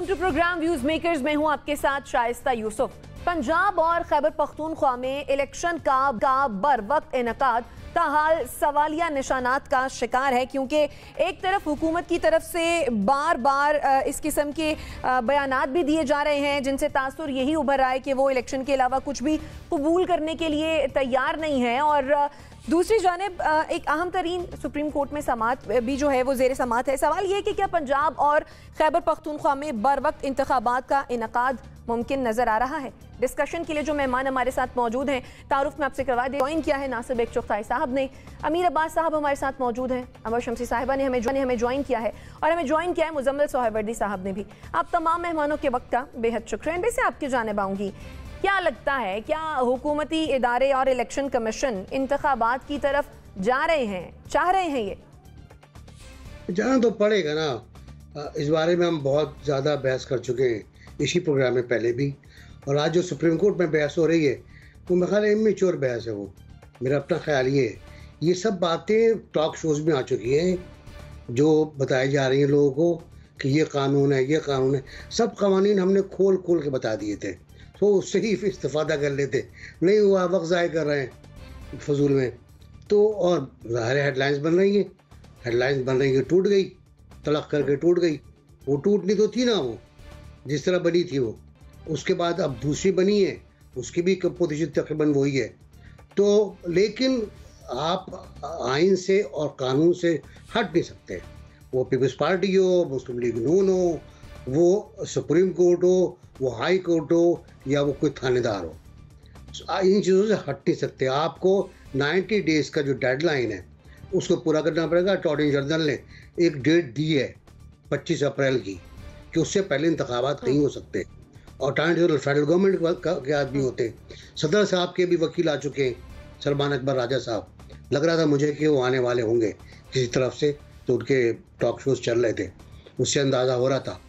Welcome to programme views makers. मैं हूं आपके साथ शाइस्ता यूसुफ। पंजाब और खैबर पख्तूनख्वा में इलेक्शन का बर वक्त इनकाद ताहाल सवालिया निशानात का शिकार है, क्योंकि एक तरफ हुकूमत की तरफ से बार बार इस किस्म के बयानात भी दिए जा रहे हैं जिनसे तासुर यही उभर रहा है कि वो इलेक्शन के अलावा कुछ भी कबूल करने के लिए तैयार नहीं है। और दूसरी जानिब एक अहम तरीन सुप्रीम कोर्ट में समात भी जो है वो जेर समात है। सवाल ये कि क्या पंजाब और खैबर पख्तूनख्वा में बर वक्त इंतखाबात का इनकाद मुमकिन नजर आ रहा है। डिस्कशन के लिए जो मेहमान हमारे साथ मौजूद हैं, तारुफ में आपसे करवा दे। ज्वाइन किया है नासिर बेग चुगताई साहब ने, अमीर अब्बास साहब हमारे साथ मौजूद हैं, अमर शमसी साहिबा ने हमें ज्वाइन किया है और हमें ज्वाइन किया है मुजम्मिल सोहरावर्दी साहब ने भी। आप तमाम मेहमानों के वक्त का बेहद शुक्रिया। वैसे आपकी जानिब आऊँगी, क्या लगता है, क्या हुकूमती इदारे और इलेक्शन कमीशन इंतखाबात की तरफ जा रहे हैं, चाह रहे हैं? ये जाना तो पड़ेगा ना। इस बारे में हम बहुत ज़्यादा बहस कर चुके हैं इसी प्रोग्राम में पहले भी, और आज जो सुप्रीम कोर्ट में बहस हो रही है वो मेरे ख्याल इमेच्योर बहस है। वो मेरा अपना ख्याल ये है, ये सब बातें टॉक शोज में आ चुकी हैं जो बताई जा रही हैं लोगों को कि ये कानून है, ये कानून है। सब कवानीन हमने खोल खोल के बता दिए थे, तो उससे ही इस्तेफादा कर लेते। नहीं हुआ, वक्त ज़ाय कर रहे हैं फजूल में। तो और ज़ाहिर हेडलाइंस बन रही हैं, हेडलाइंस बन रही हैं, टूट गई, तलक करके टूट गई। वो टूटनी तो थी ना, वो जिस तरह बनी थी वो। उसके बाद अब दूसरी बनी है, उसकी भी पोजीशन तकरीबन वही है। तो लेकिन आप आइन से और कानून से हट नहीं सकते। वो पीपल्स पार्टी हो, मुस्लिम लीग नून हो, वो सुप्रीम कोर्ट हो, वो हाई कोर्ट हो, या वो कोई थानेदार हो, इन चीज़ों से हट नहीं सकते। आपको 90 डेज़ का जो डेडलाइन है उसको पूरा करना पड़ेगा। अटॉर्नी जनरल ने एक डेट दी है 25 अप्रैल की कि उससे पहले इंतखाबात नहीं हो सकते। और अटॉर्नी जनरल फेडरल गवर्नमेंट के आदमी होते हैं। सदर साहब के भी वकील आ चुके हैं, सलमान अकबर राजा साहब। लग रहा था मुझे कि वो आने वाले होंगे किसी तरफ से, तो उनके टॉक शोज चल रहे थे, उससे अंदाज़ा हो रहा था।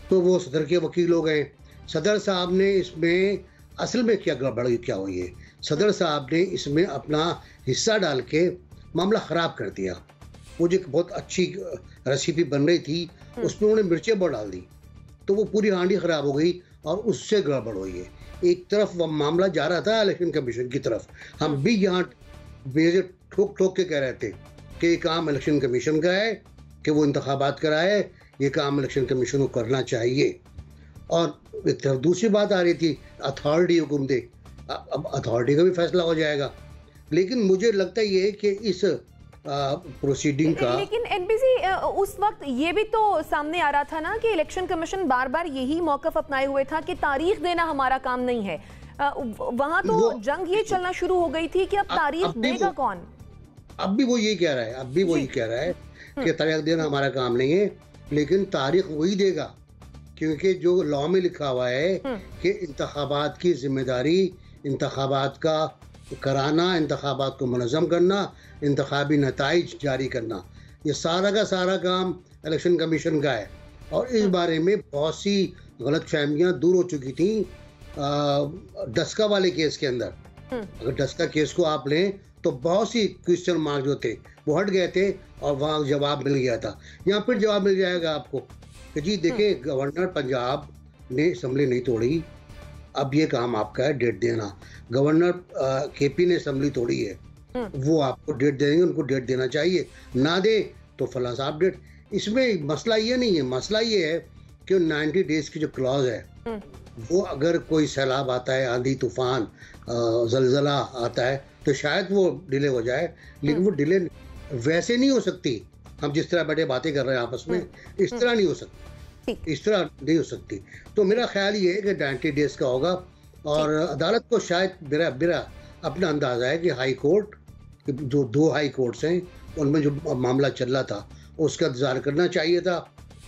तो वो सदर के वकील हो गए। सदर साहब ने इसमें असल में क्या गड़बड़ी क्या हुई है, सदर साहब ने इसमें अपना हिस्सा डाल के मामला ख़राब कर दिया। वो जो बहुत अच्छी रेसिपी बन रही थी उसमें उन्होंने मिर्चें बहुत डाल दी, तो वो पूरी हांडी ख़राब हो गई और उससे गड़बड़ हुई है। एक तरफ वो मामला जा रहा था इलेक्शन कमीशन की तरफ, हम भी यहाँ बेजे ठोक ठोक के कह रहे थे कि ये काम इलेक्शन कमीशन का है कि वो इंतखाबात कराए, ये काम इलेक्शन कमीशन को करना चाहिए। और एक तरफ दूसरी बात आ रही थी अथॉरिटी हुक्म दे, अब अथॉरिटी का भी फैसला हो जाएगा। लेकिन मुझे लगता है ये कि इस प्रोसीडिंग का, लेकिन एनबीसी उस वक्त ये भी तो सामने आ रहा था ना कि इलेक्शन कमीशन बार बार यही मौकफ अपनाए हुए था कि तारीख देना हमारा काम नहीं है। वहां तो जंग ये चलना शुरू हो गई थी कि अब तारीख देगा कौन। अब भी वो यही कह रहा है, अब भी वही कह रहा है कि तारीख देना हमारा काम नहीं है, लेकिन तारीख वही देगा, क्योंकि जो लॉ में लिखा हुआ है कि इंतखाबात की जिम्मेदारी इंतखाबात का कराना, इंतखाबात को मुनज़्ज़म करना, इंतखाबी नताइज जारी करना, ये सारा का सारा काम इलेक्शन कमीशन का है। और इस बारे में बहुत सी गलत फहमियाँ दूर हो चुकी थी डस्का वाले केस के अंदर। अगर डस्का केस को आप लें तो बहुत सी क्वेश्चन मार्क जो थे वो हट गए थे और वहाँ जवाब मिल गया था। यहाँ फिर जवाब मिल जाएगा आपको कि जी देखिए, गवर्नर पंजाब ने असम्बली नहीं तोड़ी, अब ये काम आपका है डेट देना। गवर्नर केपी ने असम्बली तोड़ी है, वो आपको डेट देंगे, उनको डेट देना चाहिए, ना दे तो फलां साहब डेट। इसमें मसला ये नहीं है, मसला ये है कि 90 डेज की जो क्लॉज है वो अगर कोई सैलाब आता है, आंधी तूफान जलजला आता है, तो शायद वो डिले हो जाए। लेकिन वो डिले वैसे नहीं हो सकती, हम जिस तरह बैठे बातें कर रहे हैं आपस में, इस तरह नहीं हो सकती, इस तरह नहीं हो सकती। तो मेरा ख्याल ये है कि 90 डेज का होगा। और अदालत को शायद मेरा अपना अंदाज़ा है कि हाई कोर्ट, जो 2 हाई कोर्ट्स हैं, उनमें जो मामला चल रहा था उसका इंतजार करना चाहिए था।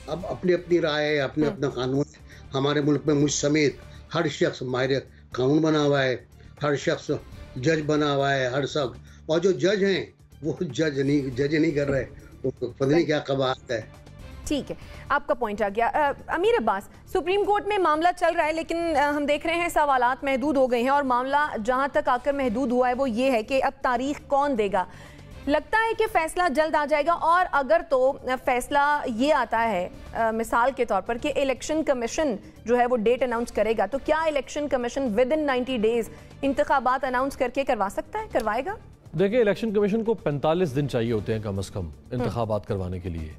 अब अपनी अपनी राय है, अपने अपना कानून। हमारे मुल्क में मुझ समेत हर शख्स माहिर कानून बना हुआ है, हर शख्स जज बना हुआ है, हर शख्स। और जो जज हैं वो जज नहीं कर रहे, पता नहीं क्या कबात है। ठीक है, आपका पॉइंट आ गया। अमीर अब्बास, सुप्रीम कोर्ट में मामला चल रहा है, लेकिन हम देख रहे हैं सवालात महदूद हो गए हैं और मामला जहां तक आकर महदूद हुआ है वो ये है कि अब तारीख कौन देगा। लगता है कि फैसला जल्द आ जाएगा, और अगर तो फैसला ये आता है मिसाल के तौर पर कि इलेक्शन कमीशन जो है वो डेट अनाउंस करेगा, तो क्या election commission within 90 days इंतखाबात अनाउंस करके करवा सकता है, करवाएगा? देखिए, इलेक्शन कमीशन को 45 दिन चाहिए होते हैं कम से कम इंतखाबात करवाने के लिए।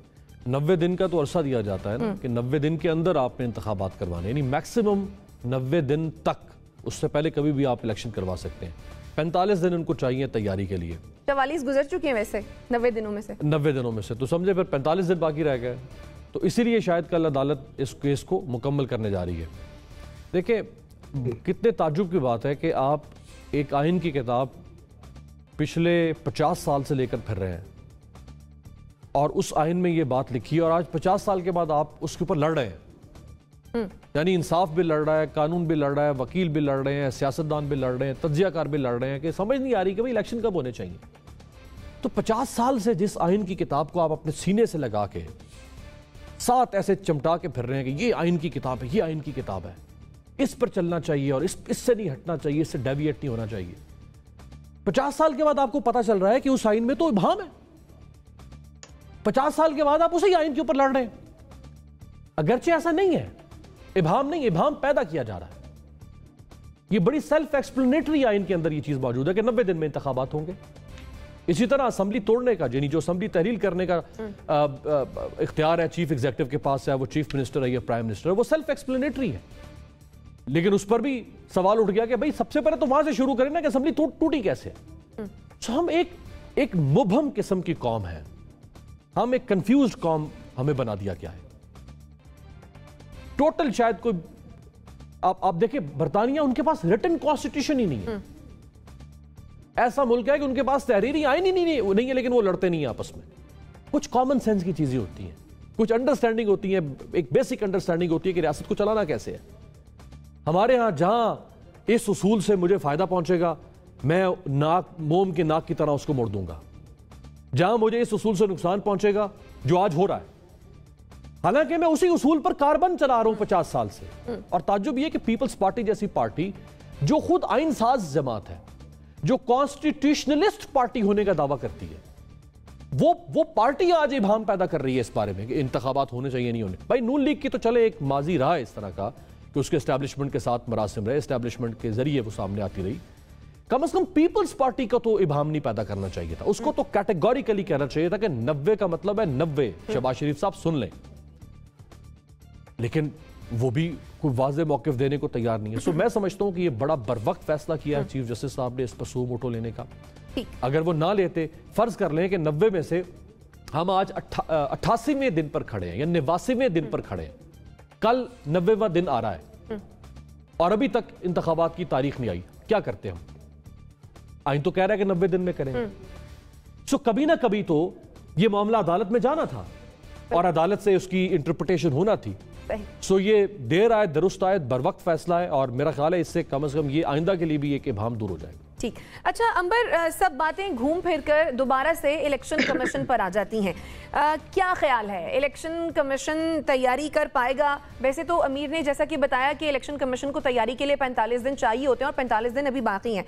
90 दिन का तो अरसा दिया जाता है ना कि 90 दिन के अंदर आपने इंतखाबात करवाने, यानी मैक्सिमम 90 दिन तक, उससे पहले कभी भी आप इलेक्शन करवा सकते हैं। 45 दिन उनको चाहिए तैयारी के लिए। 44 गुजर चुके हैं वैसे 90 दिनों में से। 90 दिनों में से तो समझे फिर 45 दिन बाकी रह गए, तो इसीलिए शायद कल अदालत इस केस को मुकम्मल करने जा रही है। देखिए, कितने ताज्जुब की बात है कि आप एक आइन की किताब पिछले 50 साल से लेकर फिर रहे हैं और उस आइन में ये बात लिखी है, और आज 50 साल के बाद आप उसके ऊपर लड़ रहे हैं। यानी इंसाफ भी लड़ रहा है, कानून भी लड़ रहा है, वकील भी लड़ रहे हैं, सियासतदान भी लड़ रहे हैं, तज्जियाकार भी लड़ रहे हैं कि समझ नहीं आ रही कि भाई इलेक्शन कब होने चाहिए। तो 50 साल से जिस आइन की किताब को आप अपने सीने से लगा के साथ ऐसे चमटा के फिर रहे हैं कि ये आइन की किताब है, ये आइन की किताब है, इस पर चलना चाहिए और इससे नहीं हटना चाहिए, इससे डेविएट नहीं होना चाहिए। 50 साल के बाद आपको पता चल रहा है कि उस आइन में तो इबाम है। 50 साल के बाद आप उसी आइन के ऊपर लड़ रहे हैं, अगरचे ऐसा नहीं है, इबाम नहीं, इबाम पैदा किया जा रहा है। ये बड़ी सेल्फ एक्सप्लेनेटरी आइन के अंदर ये चीज मौजूद है कि 90 दिन में इंतखाबात होंगे। इसी तरह असम्बली तोड़ने का, यानी जो असम्बली तहरील करने का इख्तियार है चीफ एग्जीक्यूटिव के पास है, वो चीफ मिनिस्टर है या प्राइम मिनिस्टर है, वो सेल्फ एक्सप्लेनेटरी है। लेकिन उस पर भी सवाल उठ गया कि भाई सबसे पहले तो वहां से शुरू करें ना कि असम्बली टूटी कैसे। तो हम एक मुबहम किस्म की कौम है, हम एक कंफ्यूज कौम हमें बना दिया गया है। टोटल शायद कोई आप देखिए, बरतानिया, उनके पास रिटन कॉन्स्टिट्यूशन ही नहीं है। ऐसा मुल्क है कि उनके पास तहरीरी आइन ही नहीं है, लेकिन वो लड़ते नहीं है आपस में। कुछ कॉमन सेंस की चीजें होती हैं, कुछ अंडरस्टैंडिंग होती है, एक बेसिक अंडरस्टैंडिंग होती है कि रियासत को चलाना कैसे है। हमारे यहां जहां इस उसूल से मुझे फायदा पहुंचेगा, मैं मोम के नाक की तरह उसको मोड़ दूंगा। जहां मुझे इस उसूल से नुकसान पहुंचेगा, जो आज हो रहा है, हालांकि मैं उसी उसूल पर कार्बन चला रहा हूं 50 साल से। और ताज्जुब यह कि पीपल्स पार्टी जैसी पार्टी जो खुद आइन साज जमात है, जो कॉन्स्टिट्यूशनलिस्ट पार्टी होने का दावा करती है, वो पार्टी आज इबाम पैदा कर रही है इस बारे में कि इंतखाबात होने चाहिए नहीं होने। भाई नून लीग की तो चले एक माजी रहा है इस तरह का कि उसके एस्टैब्लिशमेंट के साथ मरासिम रहे, एस्टैब्लिशमेंट के जरिए वो सामने आती रही। कम से कम पीपल्स पार्टी का तो इबाम नहीं पैदा करना चाहिए था, उसको तो कैटेगोरिकली कहना चाहिए था कि 90 का मतलब है 90। शहबाज शरीफ साहब सुन लें, लेकिन वो भी कोई वाज़े मौक़िफ़ देने को तैयार नहीं है। सो मैं समझता हूं कि ये बड़ा बरवक्त फैसला किया है चीफ जस्टिस साहब ने इस पर सू मोटो लेने का। अगर वो ना लेते, फर्ज कर लें कि 90 में से हम आज 88वें दिन पर खड़े हैं या 89वें दिन पर खड़े हैं, कल 90वां दिन आ रहा है और अभी तक इंतखाबात की तारीख नहीं आई, क्या करते हम? आइन तो कह रहा है कि 90 दिन में करें। सो कभी ना कभी तो ये मामला अदालत में जाना था और अदालत से उसकी इंटरप्रिटेशन होना थी। सो ये देर आए दुरुस्त आए, बर वक्त फैसला है और मेरा ख्याल है इससे कम से कम ये आइंदा के लिए भी एक इबाम दूर हो जाएगा। ठीक। अच्छा अंबर, सब बातें घूम फिर कर दोबारा से इलेक्शन कमीशन पर आ जाती हैं। क्या ख्याल है, इलेक्शन कमीशन तैयारी कर पाएगा? वैसे तो अमीर ने जैसा कि बताया कि इलेक्शन कमीशन को तैयारी के लिए 45 दिन चाहिए होते हैं और 45 दिन अभी बाकी हैं,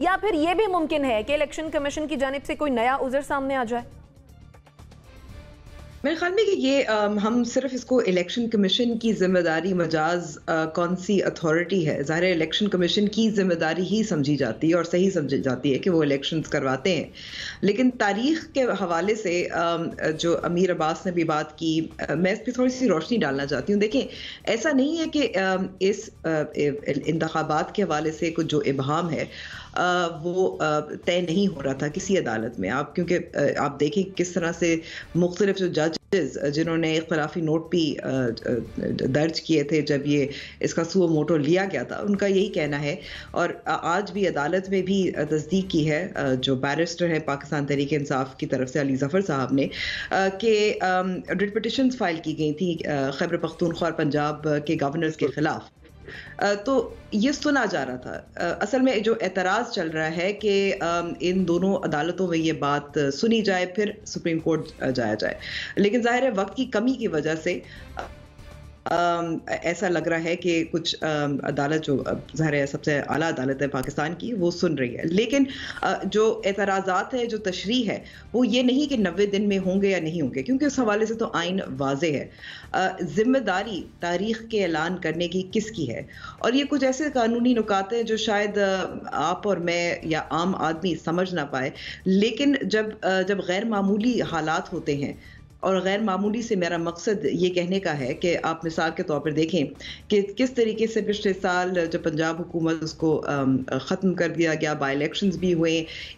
या फिर यह भी मुमकिन है कि इलेक्शन कमीशन की जानिब से कोई नया उज़र सामने आ जाए? मेरे ख्याल में कि ये हम सिर्फ इसको इलेक्शन कमीशन की जिम्मेदारी मजाज कौन सी अथॉरिटी है, ज़ाहिर इलेक्शन कमीशन की जिम्मेदारी ही समझी जाती है और सही समझी जाती है कि वो इलेक्शंस करवाते हैं। लेकिन तारीख के हवाले से जो अमीर अब्बास ने भी बात की, मैं इस पर थोड़ी सी रोशनी डालना चाहती हूँ। देखें, ऐसा नहीं है कि इस इंतखाबात के हवाले से कुछ जो इबहम है वो तय नहीं हो रहा था किसी अदालत में। क्योंकि आप देखें किस तरह से मुख्तलिफ जो जजेस जिन्होंने इख्तिलाफी नोट भी दर्ज किए थे जब ये इसका सुओ मोटो लिया गया था, उनका यही कहना है और आज भी अदालत में भी तस्दीक की है जो बैरिस्टर है पाकिस्तान तहरीक इंसाफ की तरफ से अली जफर साहब ने, कि रिट पिटिशंस फाइल की गई थी खैबर पख्तूनख्वा और पंजाब के गवर्नर्स के खिलाफ। तो ये सुना जा रहा था। असल में जो एतराज़ चल रहा है कि इन दोनों अदालतों में ये बात सुनी जाए फिर सुप्रीम कोर्ट जाया जाए, लेकिन जाहिर है वक्त की कमी की वजह से ऐसा लग रहा है कि कुछ अदालत जो ज़ाहिर है सबसे आला अदालत है पाकिस्तान की, वो सुन रही है। लेकिन जो एतराज़ात है, जो तशरीह है, वो ये नहीं कि 90 दिन में होंगे या नहीं होंगे, क्योंकि उस हवाले से तो आइन वाज़े है। जिम्मेदारी तारीख के ऐलान करने की किसकी है? और ये कुछ ऐसे कानूनी नुकात हैं जो शायद आप और मैं या आम आदमी समझ ना पाए, लेकिन जब गैर मामूली हालात होते हैं, और गैर मामूली से मेरा मकसद ये कहने का है कि आप मिसाल के तौर पर देखें कि किस तरीके से पिछले साल जब पंजाब हुकूमत उसको ख़त्म कर दिया गया, बाई इलेक्शंस भी हुए,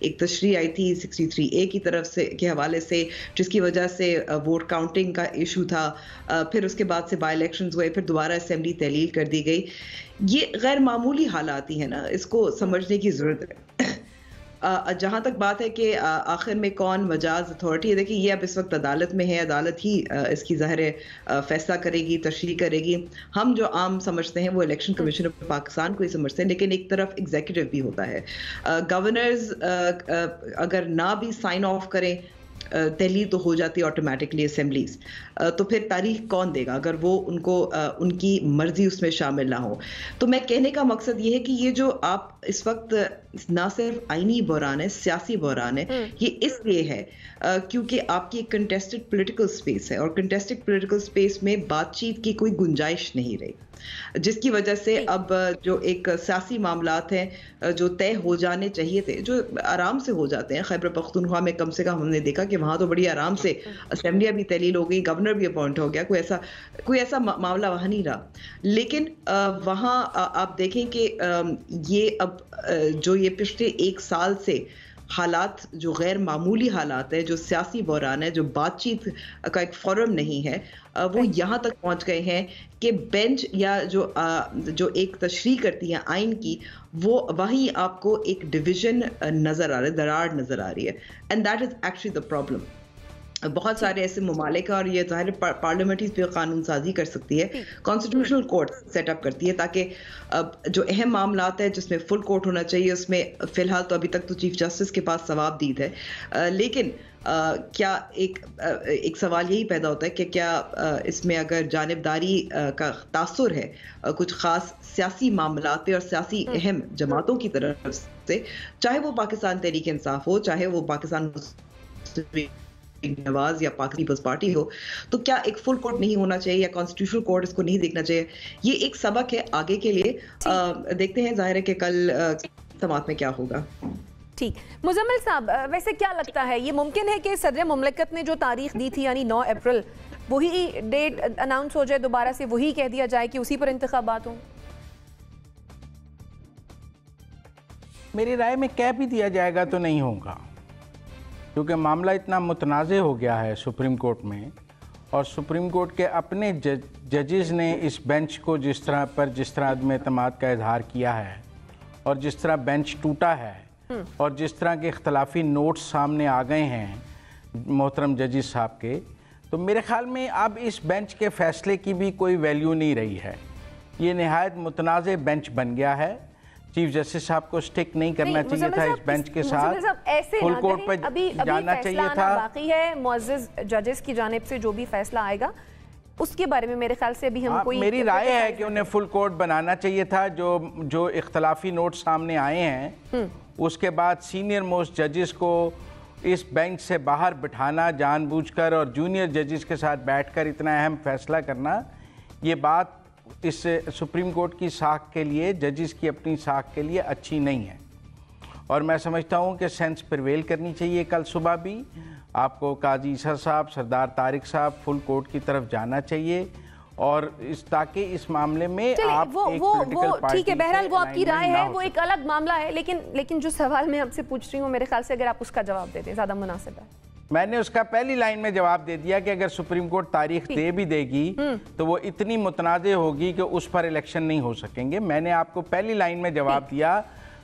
एक तशरीह आई थी 63A की तरफ से के हवाले से, जिसकी वजह से वोट काउंटिंग का इशू था, फिर उसके बाद से बाई इलेक्शंस हुए, फिर दोबारा असम्बली तहलील कर दी गई। ये गैर मामूली हालात ही है ना, इसको समझने की ज़रूरत है। जहाँ तक बात है कि आखिर में कौन मजाज अथॉरिटी है, देखिए ये अब इस वक्त अदालत में है, अदालत ही इसकी ज़ाहिर फैसला करेगी, तशरीह करेगी। हम जो आम समझते हैं वो इलेक्शन कमीशन ऑफ पाकिस्तान को ही समझते हैं, लेकिन एक तरफ एग्जीक्यूटिव भी होता है। गवर्नर्स अगर ना भी साइन ऑफ करें, तहलील तो हो जाती है ऑटोमेटिकली असेंबलीज, तो फिर तारीख कौन देगा अगर वो उनको उनकी मर्जी उसमें शामिल ना हो। तो मैं कहने का मकसद ये है कि ये जो आप इस वक्त ना सिर्फ आईनी बहरान है, सियासी बहरान है, ये इसलिए है क्योंकि आपकी एक कंटेस्टेड पॉलिटिकल स्पेस है, और कंटेस्टेड पॉलिटिकल स्पेस में बातचीत की कोई गुंजाइश नहीं रही, जिसकी वजह से अब जो एक सियासी मामलात हैं जो तय हो जाने चाहिए थे, जो आराम से हो जाते हैं। खैबर पख्तूनख्वा में कम से कम हमने देखा कि वहां तो बड़ी आराम से असेंबलियां भी तहलील हो गई, गवर्नर भी अपॉइंट हो गया, कोई ऐसा मामला वहां नहीं रहा। लेकिन वहां आप देखें कि ये अब जो ये पिछले 1 साल से हालात जो गैर मामूली हालात है, जो सियासी बहरान है, जो बातचीत का एक फोरम नहीं है, वो यहाँ तक पहुँच गए हैं कि बेंच या जो एक तशरीह करती है आइन की, वो वहीं आपको एक डिवीजन नजर आ रहा है, दरार नजर आ रही है, and that is actually the problem. बहुत सारे ऐसे ममालिक, और ये ज़ाहिर पार्लियामेंट ही कानून साजी कर सकती है, कॉन्स्टिट्यूशनल कोर्ट सेटअप करती है, ताकि जो अहम मामलात है जिसमें फुल कोर्ट होना चाहिए, उसमें फ़िलहाल तो अभी तक तो चीफ जस्टिस के पास सवाबदीद है, लेकिन क्या एक सवाल यही पैदा होता है कि क्या इसमें अगर जानिबदारी का तासुर है कुछ ख़ास सियासी मामलात और सियासी अहम जमातों की तरफ से, चाहे वो पाकिस्तान तहरीक इंसाफ हो, चाहे वो पाकिस्तान नवाज या पाक पीपल्स पार्टी हो, तो क्या एक फुल कोर्ट नहीं होना चाहिए या कॉन्स्टिट्यूशनल कोर्ट इसको नहीं देखना चाहिए? ये एक सबक है आगे के लिए। देखते हैं जाहिर है कि कल समात में क्या होगा। ठीक, मुजम्मिल साहब, वैसे क्या लगता है, ये मुमकिन है कि सदर मुमलिकत ने जो तारीख दी थी यानी 9 अप्रैल, वही डेट अनाउंस हो जाए दोबारा से, वही कह दिया जाए कि उसी पर इंतखाबात हों? मेरी राय में कह भी दिया जाएगा तो नहीं होगा, क्योंकि मामला इतना मुतनाज़े हो गया है सुप्रीम कोर्ट में, और सुप्रीम कोर्ट के अपने जजेस ने इस बेंच को जिस तरह अदम एतमाद का इजहार किया है, और जिस तरह बेंच टूटा है, और जिस तरह के इख्तलाफी नोट्स सामने आ गए हैं मोहतरम जजेस साहब के, तो मेरे ख्याल में अब इस बेंच के फ़ैसले की भी कोई वैल्यू नहीं रही है। ये नहायत मुतनाज़े बेंच बन गया है। चीफ जस्टिस साहब को स्टिक नहीं करना चाहिए था इस बेंच के साथ, फुल कोर्ट पर जाना चाहिए था। बाकी है मुअज़्ज़ज़ जजेस की जानिब से जो भी फैसला आएगा उसके बारे में मेरे ख्याल से अभी हम कोई, मेरी राय है कि उन्हें फुल कोर्ट बनाना चाहिए था। जो इख्तलाफी नोट सामने आए हैं, उसके बाद सीनियर मोस्ट जजेस को इस बेंच से बाहर बिठाना जानबूझकर, और जूनियर जजेस के साथ बैठकर इतना अहम फैसला करना, ये बात इस सुप्रीम कोर्ट की साख के लिए, जजेस की अपनी साख के लिए अच्छी नहीं है। और मैं समझता हूँ कि सेंस प्रिवेल करनी चाहिए। कल सुबह भी आपको काजी ईसा साहब, सरदार तारिक साहब फुल कोर्ट की तरफ जाना चाहिए, और ताकि इस मामले में आप एक पॉलिटिकल पार्टी, ठीक है, बहरहाल वो आपकी राय है, वो एक अलग मामला है, लेकिन जो सवाल मैं आपसे पूछ रही हूँ, मेरे ख्याल से अगर आप उसका जवाब दे दें ज़्यादा मुनासिब है। मैंने उसका पहली लाइन में जवाब दे दिया कि अगर सुप्रीम कोर्ट तारीख दे भी देगी तो वो इतनी मुतनाज़े होगी कि उस पर इलेक्शन नहीं हो सकेंगे। मैंने आपको पहली लाइन में जवाब दिया,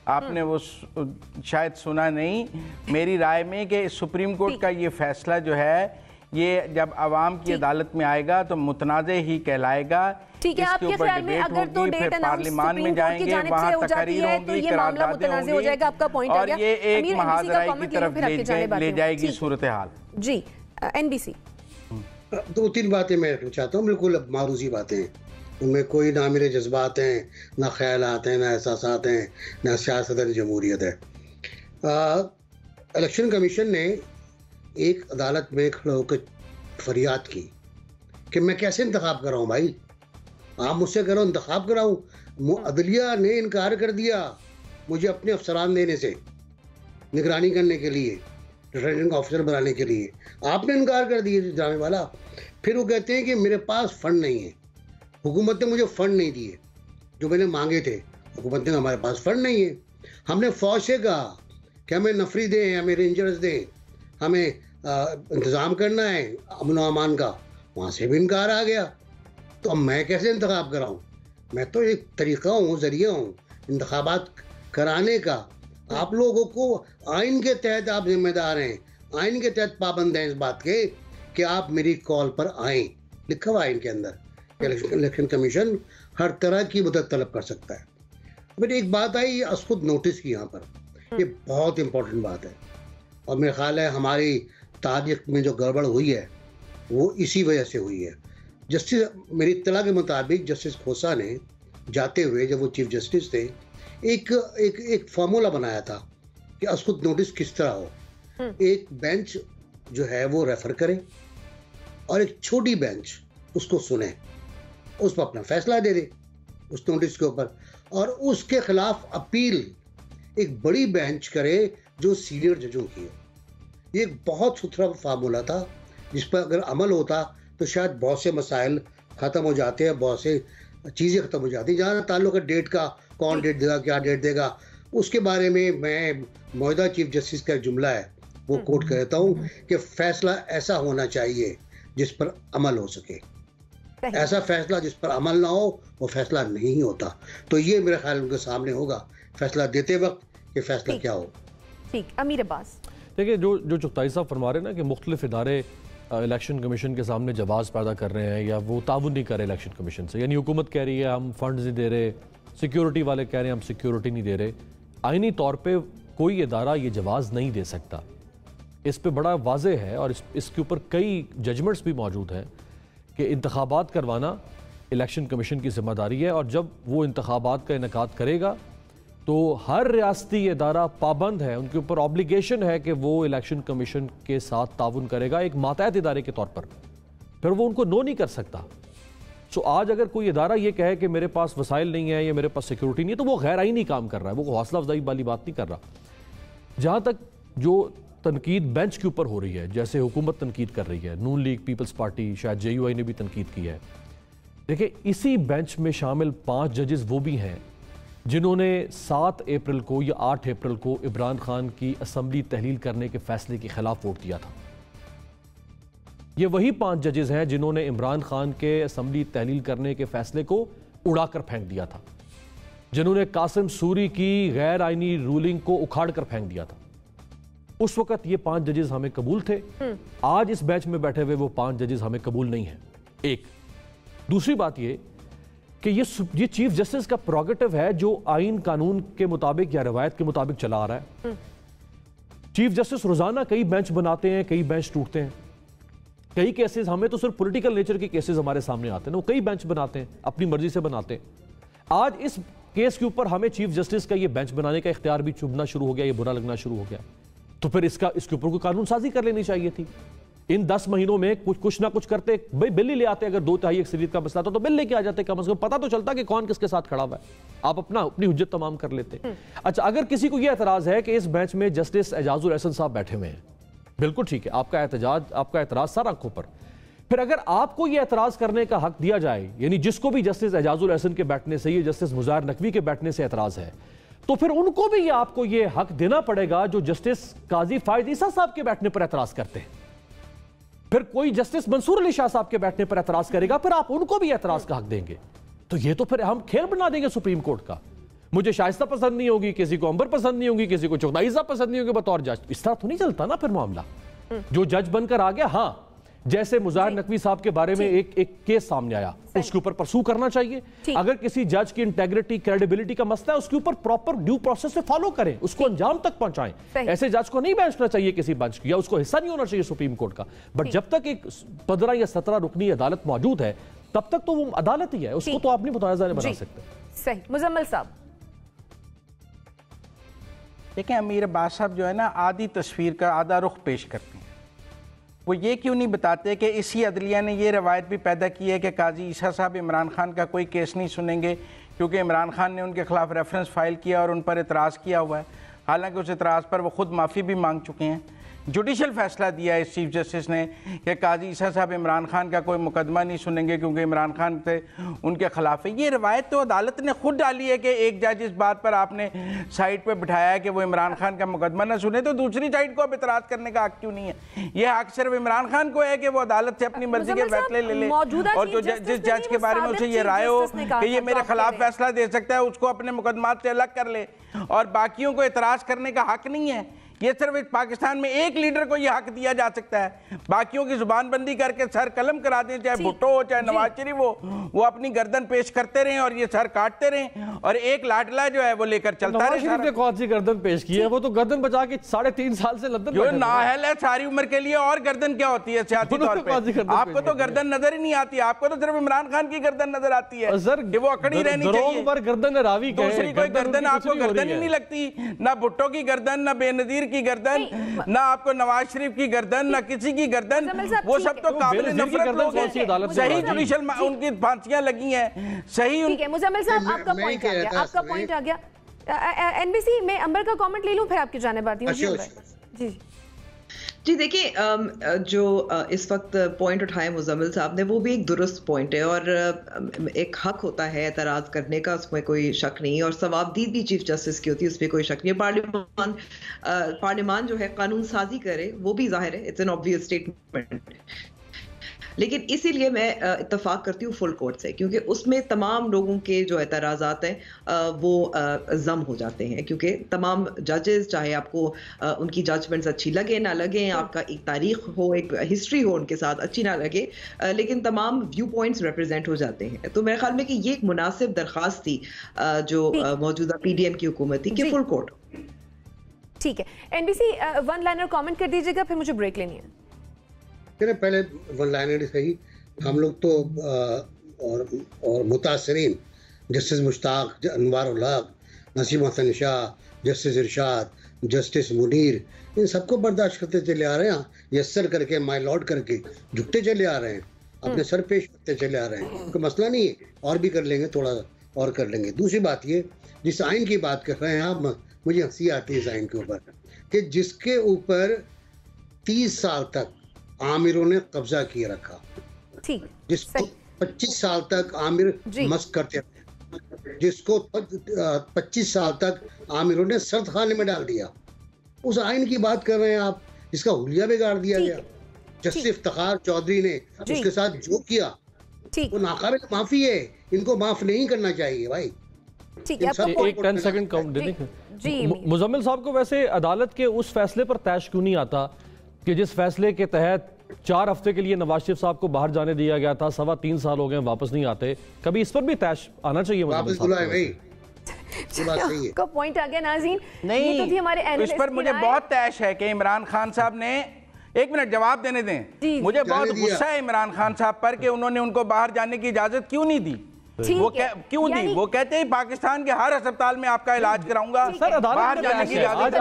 आपने वो शायद सुना नहीं। मेरी राय में कि सुप्रीम कोर्ट का ये फैसला जो है, ये जब आवाम की अदालत में आएगा तो मुतनाज़े ही कहलाएगा। ठीक है, आपके ख्याल में अगर तो डेट पार्लियामान में जाएंगे, वहाँ तकरीर होगी, करारदादें होंगी, और ये एक महाजराई की तरफ ले जाएगी सूरत हाल। जी, NBC। 2-3 बातें मैं रखना चाहता हूँ, बिल्कुल मारूजी बातें हैं, उनमें कोई ना मेरे जज्बात हैं, ना ख्यालात हैं, ना एहसासात हैं, ना सियासत है, जमहूरियत है। इलेक्शन कमीशन ने एक अदालत में खड़े होकर फरियाद की कि मैं कैसे इंतखाब कराऊँ भाई, आप मुझसे करो इंतखाब कराऊँ। अदलिया ने इनकार कर दिया मुझे अपने अफसरान देने से, निगरानी करने के लिए, रिटर्निंग ऑफिसर बनाने के लिए, आपने इनकार कर दिया जाने वाला। फिर वो कहते हैं कि मेरे पास फंड नहीं है, हुकूमत ने मुझे फंड नहीं दिए जो मैंने मांगे थे, हुकूमत ने हमारे पास फंड नहीं है। हमने फौज से कहा कि हमें नफरी दें, हमें रेंजर्स दें, हमें इंतज़ाम करना है अमन व अमान का, वहाँ से भी इनकार आ गया। तो अब मैं कैसे इंतखाब कराऊँ? मैं तो एक तरीका हूँ, ज़रिया हूँ इंतखाबात कराने का। आप लोगों को आइन के तहत आप जिम्मेदार हैं, आइन के तहत पाबंद हैं इस बात के कि आप मेरी कॉल पर आएँ। लिखा हुआ आइन के अंदर इलेक्शन कमीशन हर तरह की मदद तलब कर सकता है। मेरी एक बात आई असखुद नोटिस की यहाँ पर, ये बहुत इंपॉर्टेंट बात है और मेरा ख्याल है हमारी तारीख में जो गड़बड़ हुई है वो इसी वजह से हुई है। जस्टिस, मेरी इत्तला के मुताबिक जस्टिस खोसा ने जाते हुए, जब वो चीफ जस्टिस थे, एक फार्मूला बनाया था कि असखुद नोटिस किस तरह हो। एक बेंच जो है वो रेफर करे और एक छोटी बेंच उसको सुने, उस पर अपना फैसला दे दे उस नोटिस के ऊपर, और उसके खिलाफ अपील एक बड़ी बेंच करे जो सीनियर जजों की है। ये एक बहुत सुथरा फार्मूला था जिस पर अगर अमल होता तो शायद बहुत से मसाइल ख़त्म हो जाते हैं, बहुत से चीज़ें ख़त्म हो जाती। जहाँ ताल्लुक है डेट का, कौन डेट देगा, क्या डेट देगा, उसके बारे में मैं मौजूदा चीफ जस्टिस का एक जुमला है वो कोट करता हूँ कि फैसला ऐसा होना चाहिए जिस पर अमल हो सके। ऐसा फैसला जिस पर अमल ना हो वो फैसला नहीं होता। तो ये मेरे ख्याल उनके सामने होगा फैसला देते वक्त कि फैसला क्या हो। ठीक, अमीर अब्बास। देखिए, जो चुगताई साहब फरमा रहे हैं ना कि मुख्तलिफ इदारे इलेक्शन कमीशन के सामने जवाब पैदा कर रहे हैं या वो ताउन नहीं कर रहे इलेक्शन कमीशन से, यानी हुकूमत कह रही है हम फंड्स नहीं दे रहे, सिक्योरिटी वाले कह रहे हैं हम सिक्योरिटी नहीं दे रहे। आइनी तौर पे कोई इदारा ये जवाब नहीं दे सकता, इस पे बड़ा वाज़ेह है और इसके ऊपर कई जजमेंट्स भी मौजूद हैं कि इंतखाबात करवाना इलेक्शन कमीशन की जिम्मेदारी है और जब वो इंतखाबात का इनेकाद करेगा तो हर रियासती इदारा पाबंद है, उनके ऊपर ऑब्लिगेशन है कि वो इलेक्शन कमीशन के साथ ताउन करेगा एक मातहत इदारे के तौर पर, फिर वो उनको नो नहीं कर सकता। सो आज अगर कोई इदारा ये कहे कि मेरे पास वसाइल नहीं है या मेरे पास सिक्योरिटी नहीं है तो वो गैर आईनी काम कर रहा है, वो हौसला अफजाई वाली बात नहीं कर रहा। जहाँ तक जो तनकीद बेंच के ऊपर हो रही है, जैसे हुकूमत तनकीद कर रही है, नून लीग, पीपल्स पार्टी, शायद JUI ने भी तनकीद की है। देखिए, इसी बेंच में शामिल 5 जजेस वो भी हैं जिन्होंने 7 अप्रैल को या 8 अप्रैल को इमरान खान की असम्बली तहलील करने के फैसले के खिलाफ वोट दिया था। ये वही 5 जजेस हैं जिन्होंने इमरान खान के असम्बली तहलील करने के फैसले को उड़ाकर फेंक दिया था, जिन्होंने कासिम सूरी की गैर आईनी रूलिंग को उखाड़ कर फेंक दिया था। उस वक्त ये 5 जजेस हमें कबूल थे, आज इस बेंच में बैठे हुए वो 5 जजेस हमें कबूल नहीं है। एक दूसरी बात ये कि ये चीफ जस्टिस का प्रोगेटिव है जो आइन कानून के मुताबिक या रवायत के मुताबिक चला आ रहा है। चीफ जस्टिस रोजाना कई बेंच बनाते हैं, कई बेंच टूटते हैं, कई केसेस, हमें तो सिर्फ पॉलिटिकल नेचर के केसेस हमारे सामने आते हैं ना, वो कई बेंच बनाते हैं, अपनी मर्जी से बनाते हैं। आज इस केस के ऊपर हमें चीफ जस्टिस का ये बेंच बनाने का इख्तियार भी चुभना शुरू हो गया, ये बुरा लगना शुरू हो गया, तो फिर इसके ऊपर कोई कानून साजी कर लेनी चाहिए थी। इन 10 महीनों में कुछ ना कुछ करते, भाई बिल ही ले आते, अगर 2/3 अक्सरियत का मसला था तो बिल लेके आ जाते, कम से कम पता तो चलता कि कौन किसके साथ खड़ा हुआ है, आप अपनी हुज्जत तमाम कर लेते। अच्छा, अगर किसी को यह एतराज है कि इस बेंच में जस्टिस एजाजुल एहसन साहब बैठे हुए हैं, बिल्कुल ठीक है, आपका एतराज सर आंखों पर। फिर अगर आपको यह एतराज करने का हक दिया जाए, यानी जिसको भी जस्टिस एजाजुल एहसन के बैठने से, ये जस्टिस मुज़ाहिर नकवी के बैठने से एतराज है, तो फिर उनको भी आपको यह हक देना पड़ेगा जो जस्टिस काजी फायद ईसा साहब के बैठने पर एतराज करते हैं। फिर कोई जस्टिस मंसूर अली शाह साहब के बैठने पर एतराज करेगा, फिर आप उनको भी एतराज का हक देंगे। तो ये तो फिर हम खेल बना देंगे सुप्रीम कोर्ट का। मुझे शाइस्ता पसंद नहीं होगी, किसी को अंबर पसंद नहीं होगी, किसी को चौधरी साहब पसंद नहीं होगी बतौर जज, इस तरह तो नहीं चलता ना फिर मामला। जो जज बनकर आ गया, हाँ जैसे मुजाहिर नकवी साहब के बारे में एक केस सामने आया, उसके ऊपर परसू करना चाहिए। अगर किसी जज की इंटेग्रिटी क्रेडिबिलिटी का मसला है, उसके ऊपर प्रॉपर ड्यू प्रोसेस से फॉलो करें, उसको अंजाम तक पहुंचाएं। ऐसे जज को नहीं बेंचना चाहिए किसी बेंच की, या उसको हिस्सा नहीं होना चाहिए सुप्रीम कोर्ट का। बट जब तक एक 15 या 17 रुकनी अदालत मौजूद है, तब तक तो वो अदालत ही है, उसको तो आप नहीं मुतनाज़ा नहीं बना सकते। सही। मुजम्मिल साहब, देखिए अमीर अब्बास साहब जो है ना, आधी तस्वीर का आधा रुख पेश करते हैं। वो ये क्यों नहीं बताते कि इसी अदलिया ने ये रवायत भी पैदा की है कि काजी ईसा साहब इमरान खान का कोई केस नहीं सुनेंगे क्योंकि इमरान खान ने उनके खिलाफ रेफरेंस फाइल किया और उन पर एतराज़ किया हुआ है। हालांकि उस एतराज़ पर वो खुद माफ़ी भी मांग चुके हैं। जुडिशल फैसला दिया है इस चीफ जस्टिस ने कि काजी ईसा साहब इमरान खान का कोई मुकदमा नहीं सुनेंगे क्योंकि इमरान खान से उनके खिलाफ है। ये रवायत तो अदालत ने खुद डाली है कि एक जज इस बात पर आपने साइड पर बिठाया है कि वो इमरान खान का मुकदमा ना सुने, तो दूसरी साइड को अब इतराज़ करने का हक क्यों नहीं है? ये हक सिर्फ इमरान खान को है कि वो अदालत से अपनी मर्जी के फैसले ले ले, और जो जिस जज के बारे में उसे ये राय हो कि ये मेरे खिलाफ फैसला दे सकता है, उसको अपने मुकदमात से अलग कर ले, और बाकियों को इतराज़ करने का हक नहीं है। ये सिर्फ पाकिस्तान में एक लीडर को यह हक दिया जा सकता है, बाकियों की जुबानबंदी करके सर कलम करा दें, चाहे भुट्टो हो चाहे नवाज शरीफ हो, वो अपनी गर्दन पेश करते रहें और ये सर काटते रहें, और एक लाडला जो है वो लेकर चलता रहे। नवाज शरीफ कौन सी गर्दन पेश की है? वो तो गर्दन बचा के 3.5 साल से लंदन जो नाअहल है सारी उम्र के लिए, और गर्दन क्या होती है सियासी तौर पे? आपको तो गर्दन नजर ही नहीं आती, आपको तो सिर्फ इमरान खान की गर्दन नजर आती है कि वो अकड़ी रहनी चाहिए। दूसरी कोई गर्दन आपको गर्दन ही नहीं लगती, ना भुट्टो की गर्दन, ना बेनजीर की गर्दन, ना आपको नवाज शरीफ की गर्दन, ना किसी की गर्दन। वो सब तो काबिल नफरत लोग हैं। सही जुडिशल उनकी फांसियां लगी हैं, सही। ठीक है मुजम्मिल साहब, आपका पॉइंट आ गया, आपका पॉइंट आ गया। एनबीसी में अंबर का कमेंट ले लूं, फिर आपकी जानिब आती हूं। जी जी देखिए, जो इस वक्त पॉइंट उठाए मुजम्मिल साहब ने, वो भी एक दुरुस्त पॉइंट है, और एक हक होता है एतराज़ करने का, उसमें कोई शक नहीं, और सवाबदीद भी चीफ जस्टिस की होती है, उसमें कोई शक नहीं है। पार्लियामान जो है कानून साजी करे, वो भी जाहिर है, इट्स एन ऑब्वियस स्टेटमेंट, लेकिन इसीलिए मैं इत्तफाक करती हूँ फुल कोर्ट से, क्योंकि उसमें तमाम लोगों के जो एतराज़ात हैं वो जम हो जाते हैं, क्योंकि तमाम जजेस, चाहे आपको उनकी जजमेंट्स अच्छी लगे ना लगे, आपका एक तारीख हो, एक हिस्ट्री हो उनके साथ अच्छी ना लगे, लेकिन तमाम व्यू पॉइंट्स रिप्रेजेंट हो जाते हैं। तो मेरे ख्याल में कि ये एक मुनासिब दरख्वास्त थी जो मौजूदा PDM की हुकूमत थी कि फुल कोर्ट। ठीक है, एनबीसी वन लाइनर कमेंट कर दीजिएगा, फिर मुझे ब्रेक लेनी है। पहले वन लाइनर सही, हम लोग तो और मुतासरीन जस्टिस मुश्ताक, अनवार उल हक, नसीम हसन शाह, जस्टिस इरशाद, जस्टिस मुनीर, इन सबको बर्दाश्त करते चले आ रहे हैं, यस्सर करके, माय लॉर्ड करके झुकते चले आ रहे हैं, अपने सर पेश करते चले आ रहे हैं। कोई मसला नहीं है, और भी कर लेंगे, थोड़ा और कर लेंगे। दूसरी बात ये, जिस आइन की बात कर रहे हैं आप, मुझे हंसी आती है इस आइन के ऊपर कि जिसके ऊपर 30 साल तक आमिरों ने कब्जा किए रखा, ठीक, जिसको 25 साल तक आमिर मस्क करते रहे, जिसको 25 साल तक आमिरों ने सर्द खाने में डाल दिया, उस आइन की बात कर रहे हैं आप, जिसका हुलिया बिगाड़ दिया गया। जस्टिस इफ्तिखार चौधरी ने उसके साथ जो किया वो नाकाबिल माफी है, इनको माफ नहीं करना चाहिए भाई। ठीक है, एक 10 सेकंड काउंट देने जी। मुजम्मिल साहब को वैसे अदालत के उस फैसले पर तैश क्यों नहीं आता कि जिस फैसले के तहत 4 हफ्ते के लिए नवाज शरीफ साहब को बाहर जाने दिया गया था, 3.25 साल हो गए वापस नहीं आते, कभी इस पर भी तैश आना चाहिए? वापस बुलाए भाई, का पॉइंट आ गया नाज़रीन। नहीं, तो थी हमारे इस पर मुझे बहुत तैश है कि इमरान खान साहब ने, एक मिनट जवाब देने दें, मुझे बहुत गुस्सा है इमरान खान साहब पर कि उन्होंने उनको बाहर जाने की इजाजत क्यों नहीं दी। वो क्यों दी? वो कहते हैं पाकिस्तान के हर अस्पताल में आपका इलाज कराऊंगा, बाहर जाने की इजाजत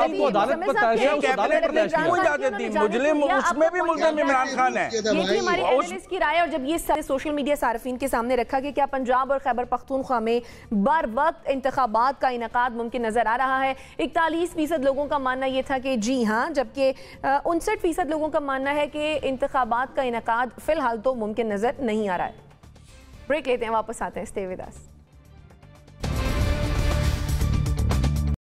दी। मुजरिम उसमें भी मुल्ज़िम इमरान खान है। ये थी हमारी एनालिस्ट की राय। और जब ये सोशल मीडिया सार्फिन के सामने रखा कि क्या पंजाब और खैबर पख्तूनख्वा में बर वक्त इंतखाबात का इनकाद मुमकिन नजर आ रहा है, 41% लोगों का मानना यह था कि जी हाँ, जबकि 59% लोगों का मानना है कि इंतखाबात का इनकाद फिलहाल तो मुमकिन नजर नहीं आ रहा है। ब्रेक लेते हैं, वापस आते हैं, स्टे विद अस।